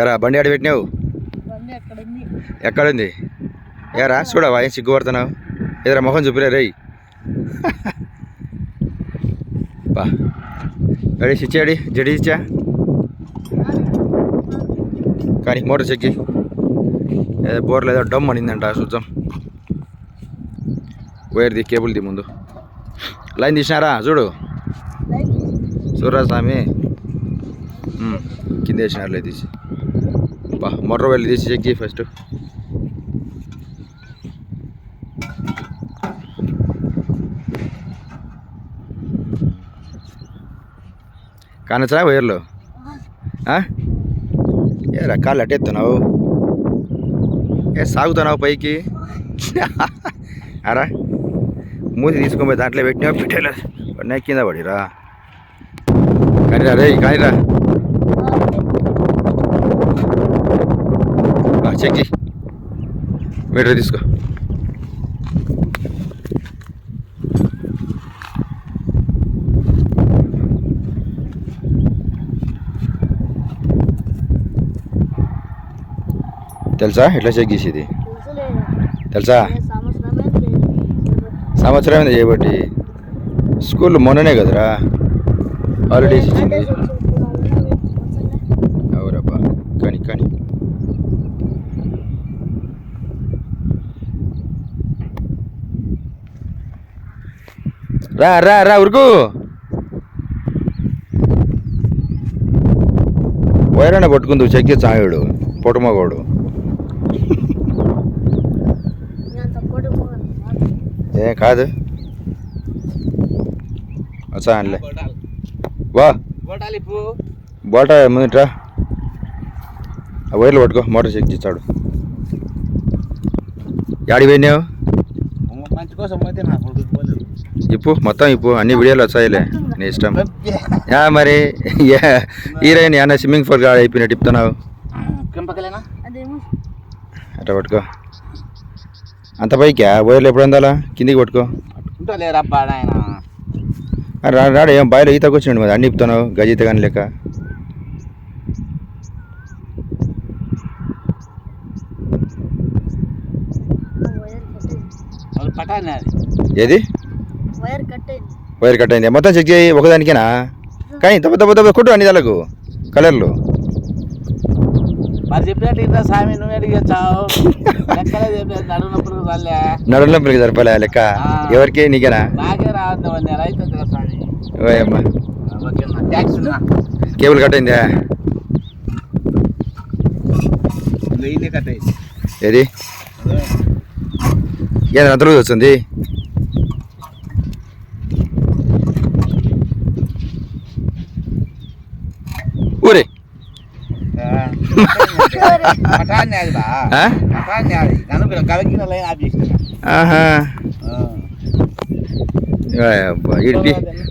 ఎరా బండి ఆడ పెట్టినావు? ఎక్కడుంది? ఏరా చూడవా, ఏం సిగ్గుపడుతున్నావు? ఎదురా మొహం చూపిరే రేయ్. బా రెడీ ఇచ్చాడి జడి ఇచ్చా కానీ మోటార్ చెక్కి ఏదో బోర్లు ఏదో డమ్ అనిందంట. చూద్దాం. వైర్ది కేబుల్ది ముందు లైన్ తీసినారా? చూడు చూడరా స్వామి, కింద వేసినారులే తీసి. బా మోటార్ వైర్లు తీసి చెక్ చేయి ఫస్ట్. కానొచ్చా వైర్లు? ఏ రకాలు అట్టేస్తున్నావు? ఏ సాగుతున్నావు పైకి? అరా మూసి తీసుకొని దాంట్లో పెట్టినావు, పెట్టలేదు పడినా కింద పడిరా. కానీరా రే కానీరా. చెక్ చేయి, మీటర్ తీసుకో. తెలుసా ఎట్లా చెక్ చేసేది? తెలుసా? సంవత్సరమైంది చేయబట్టి. స్కూల్ మొన్ననే కదరా హాలిడేస్ ఇచ్చింది. అవురబ్బా కానీ కానీ రా రా రా ఉరుకు. వైరాణ పట్టుకుందు చెక్కి చాయుడు పొట్టుమగోడు. ఏ కాదు వచ్చా అనలే. వా బోట ముందుట్రా, ఆ వైర్లు పట్టుకో. మోటార్ చెక్ చేస్తాడు. యాడికి పోయినావు? ఇప్పు మొత్తం ఇప్పు, అన్ని వీడియోలు వచ్చాయిలే, నీ ఇష్టం. మరి హీరోయిన్ ఏమన్నా స్విమ్మింగ్ పూల్ కాడ అయిపోయినట్టు ఇప్పుతున్నావు. అట్లా పట్టుకో. అంత పైకా వైర్లు ఎప్పుడు అందాలా? కిందికి పట్టుకో. రాడు ఏం బాయిలో ఈతకు వచ్చినాడు మరి అన్ని ఇప్పుతున్నావు గజీత కానీ లెక్క. ఏది వైర్ కట్ అయింది? మొత్తం చెక్ చేయి ఒకదానికేనా? కానీ తప్ప తప్ప తప్ప కొట్టు అన్ని దాలకు కలర్లు. నడునొప్పులకి సరిపోలే లెక్క. ఎవరికి? నీకేనా? ఓయమ్మా కేబుల్ కట్ అయిందా? ఏది ఏదైనా అంత రోజు వస్తుంది? ఊరే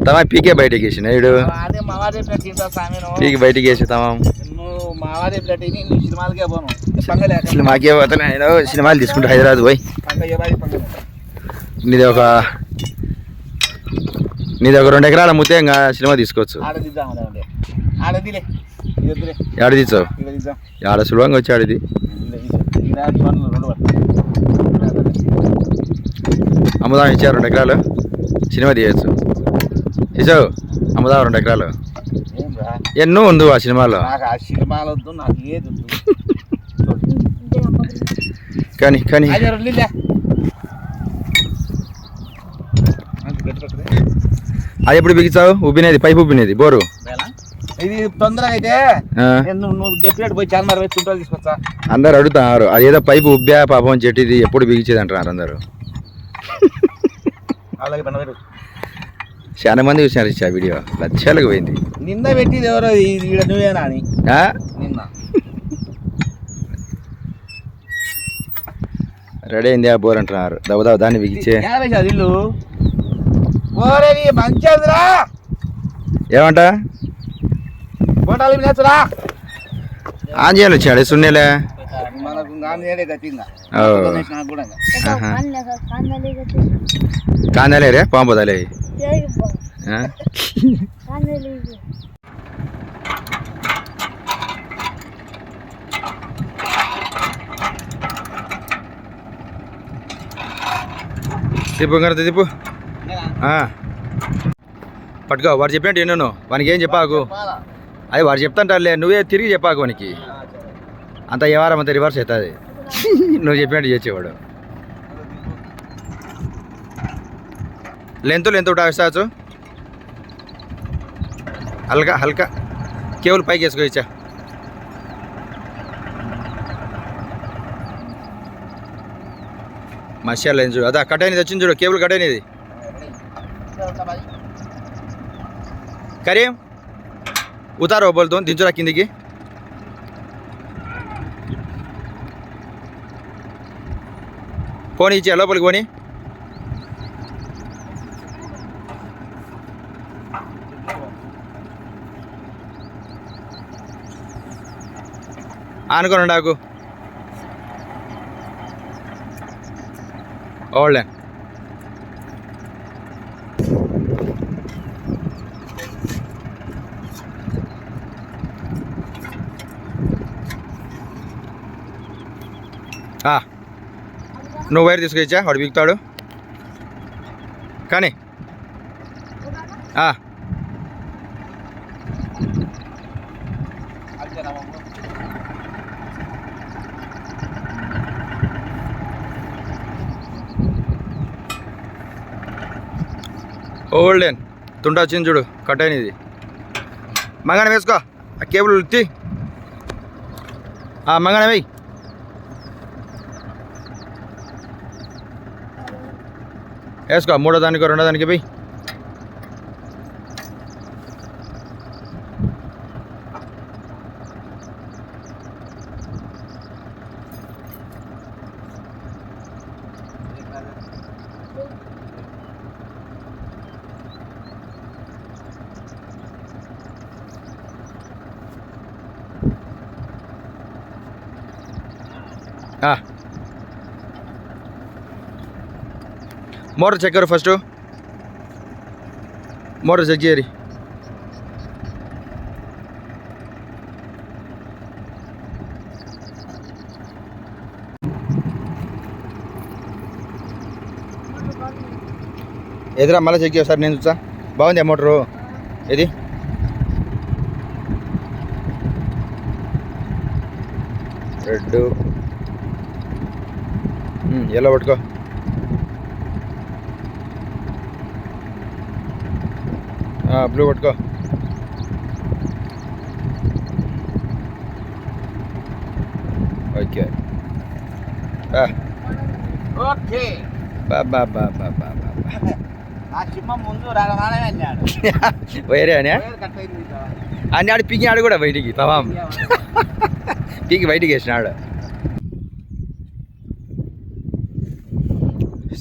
తమా పీకే బయటకి వేసిన ఇడు పీకి బయటకి వేసి తమా సినిమాకే పోతాను. ఆయన సినిమాలు తీసుకుంటా హైదరాబాద్ పోయి. నీది ఒక 2 ఎకరాల ముతే ఇంకా సినిమా తీసుకోవచ్చు. ఆడ తీసావు? ఆడ సులభంగా వచ్చి ఆడిది. అమ్ముదాం ఇచ్చారు 2 ఎకరాలు, సినిమా తీయచ్చు. తీసావు అమ్ముదాం 2 ఎకరాలు. ఎన్నో ఉంది ఆ సినిమాలో. కానీ కానీ అది ఎప్పుడు బిగించావు? ఉబ్బినేది పైపు ఉబ్బినేది బోరు. ఇది తొందరగా అయితే నువ్వు చెప్పినట్టు పోయి చాలా మరి చుట్టాలు తీసుకొచ్చా. అందరు అడుగుతున్నారు అదేదో పైపు ఉబ్బా పాపం చెట్టుది ఎప్పుడు బిగించేది అంటున్నారు అందరు. చాలా మంది చూసినారు ఇచ్చా వీడియో, లక్షలకు పోయింది. నిన్న పెట్టింది ఎవరో నువ్వేనా అని. నిన్న రెడీ అయింది ఆ బోర్ అంటున్నారు. దవదావ దాన్ని బిగించే ఇల్లు మంచిదిరా. ఏమంట ఆంజనేయులు వచ్చాడు సున్నేలే. కాందాలే రే పాంపదాలే. తిప్పు కనుక తిప్పు పట్టుకో వాడు చెప్పినట్టు నేను వానికి ఏం చెప్పాకు అది వాడు చెప్తాంటారులే నువ్వే తిరిగి చెప్పాకు వానికి అంత వ్యవహారం అంతా రివర్స్ అవుతుంది నువ్వు చెప్పినట్టు చేసేవాడు లెంత్ ఉటాస్తాచు హల్కా హల్కా కేవలం పైకి వేసుకో ఇచ్చా మషా లెన్స్ చూడు అదా కట్ అయినది వచ్చింది చూడు కేబుల్ కట్ అయినది కరీం ఉతారో బోల్తో దించురా కిందికి పోనీ ఇచ్చే లోపలికి పోనీ ఆనుకొని ఉండాకు ఓల్డ్ నువ్వు వైర్ తీసుకొచ్చా వాడు బిగుతాడు కానీ ఓల్డెన్ తుండ వచ్చింది చూడు కట్ అయినది మంగన వేసుకో ఆ కేబుల్ తీ మంగన వేయి వేసుకో మూడో దానికి రెండో దానికి పోయి మోటార్ చెక్ కరు ఫస్ట్ మోటార్ చెక్ చేయరి ఎదురా మళ్ళీ చెక్ చేయ సార్ నేను చూసా బాగుంది మోటరు ఇది రెడ్ ఎల్లో పట్టుకో బ్లూ పట్టుకో ఓకే ఓకే వేరే అని ఆడు పీకినాడు కూడా బయటికి తమాం పీకి బయటికి వేసినాడు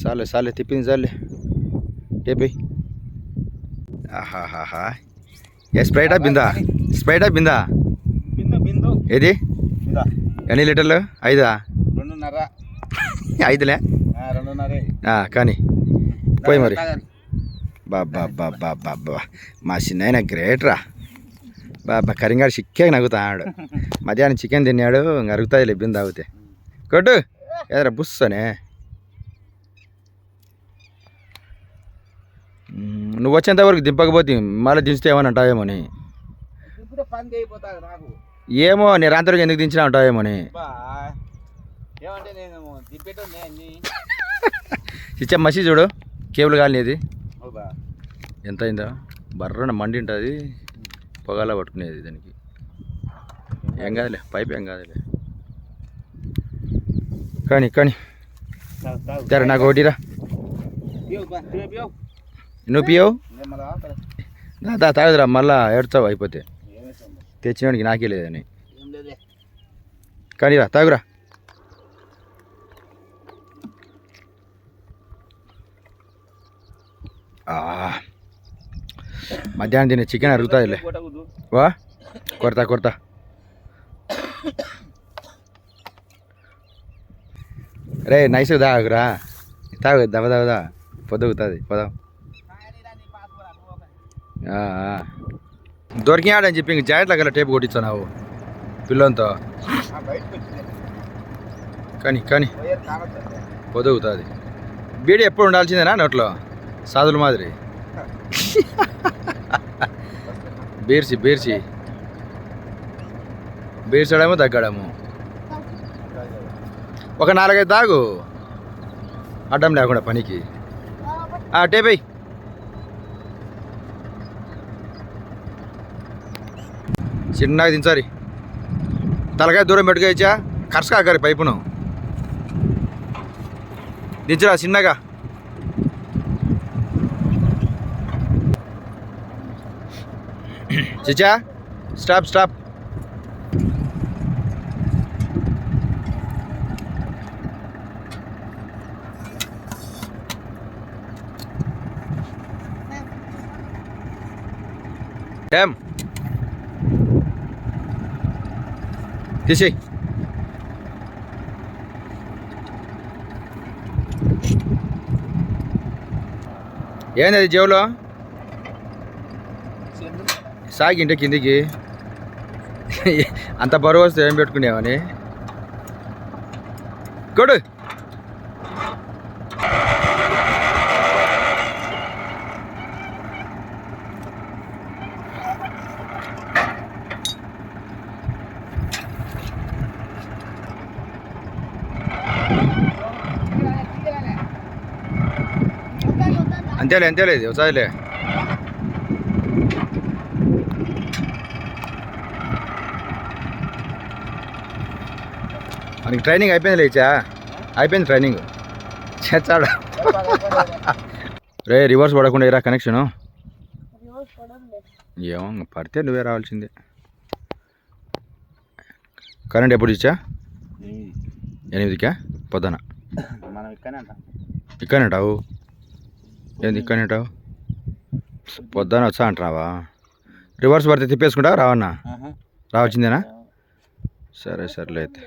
సాలే సాలే తిప్పింది సాలే టేపి ఆహాహా స్ప్రైటా బిందా బిందా ఏది ఎన్ని లీటర్లు 5 5లే కానీ పోయి మరి బాబా మా చిన్న గ్రేట్ రా బాబా కరింగాడు చిక్కాక నవ్వుతాడు మధ్యాహ్నం చికెన్ తిన్నాడు ఇంక అరుగుతుంది లెబ్బింది తాగితే కొట్టు ఏదరా బుస్సనే నువ్వు వచ్చేంత వరకు దింపకపోతే మళ్ళీ దించితే ఏమని అంటావేమోని ఏమో నేను రాంతరకు ఎందుకు దించినా అంటావేమోని ఇచ్చా మసి చూడు కేబుల్ కాలనేది ఎంత అయిందా బర్రన మండి ఉంటుంది పొగాలా పట్టుకునేది దానికి ఏం కాదులే పైప్ ఏం కాదులే కానీ తెర నాకు ఒకటిరా నువ్వు పియవు దా తాగదురా మళ్ళా ఏడ్చావు అయిపోతే తెచ్చినోడికి నాకే లేదని కానీ రా తాగురా మధ్యాహ్నం తినే చికెన్ అరుగుతుందిలే వా కొడతా రే నైస్ తాగురా తాగు దవదా పొద్దుగుతుంది పోదాం దొరికినాడని చెప్పి ఇంక జాకెట్ల గల టేపు కొట్టించావు పిల్లంతో కానీ పొద్దుగుతుంది బీడి ఎప్పుడు ఉండాల్సిందేనా నోట్లో సాధుల మాదిరి బీర్చి బీర్చడము తగ్గడము ఒక 4-5 తాగు అడ్డం లేకుండా పనికి టేపై చిన్నగా దించారి తలకాయ దూరం పెట్టుకోవచ్చా ఖర్చు కాకరి పైపును దించరా చిన్నగా చిచ్చా స్టాప్ ఏం తీసేయి ఏంది అది జేబులో సాగింటే కిందికి అంత బరువు వస్తే ఏం పెట్టుకునేవని కొడు అంతేలే ఇది ఒకసారిలే మనకి ట్రైనింగ్ అయిపోయింది లేచా అయిపోయింది ట్రైనింగ్ చేస్తాడు రే రివర్స్ పడకుండా ఇరా కనెక్షను ఏమో పడితే నువ్వే రావాల్సిందే కరెంట్ ఎప్పుడు ఇచ్చా 8కా పొద్దున ఇక్కడనే అంటావు ఏంది ఇక్కడనే అంటావు పొద్దున వచ్చా అంటున్నావా రివర్స్ పడితే తిప్పేసుకుంటావా రావన్నా రావాల్సిందేనా సరేలే అయితే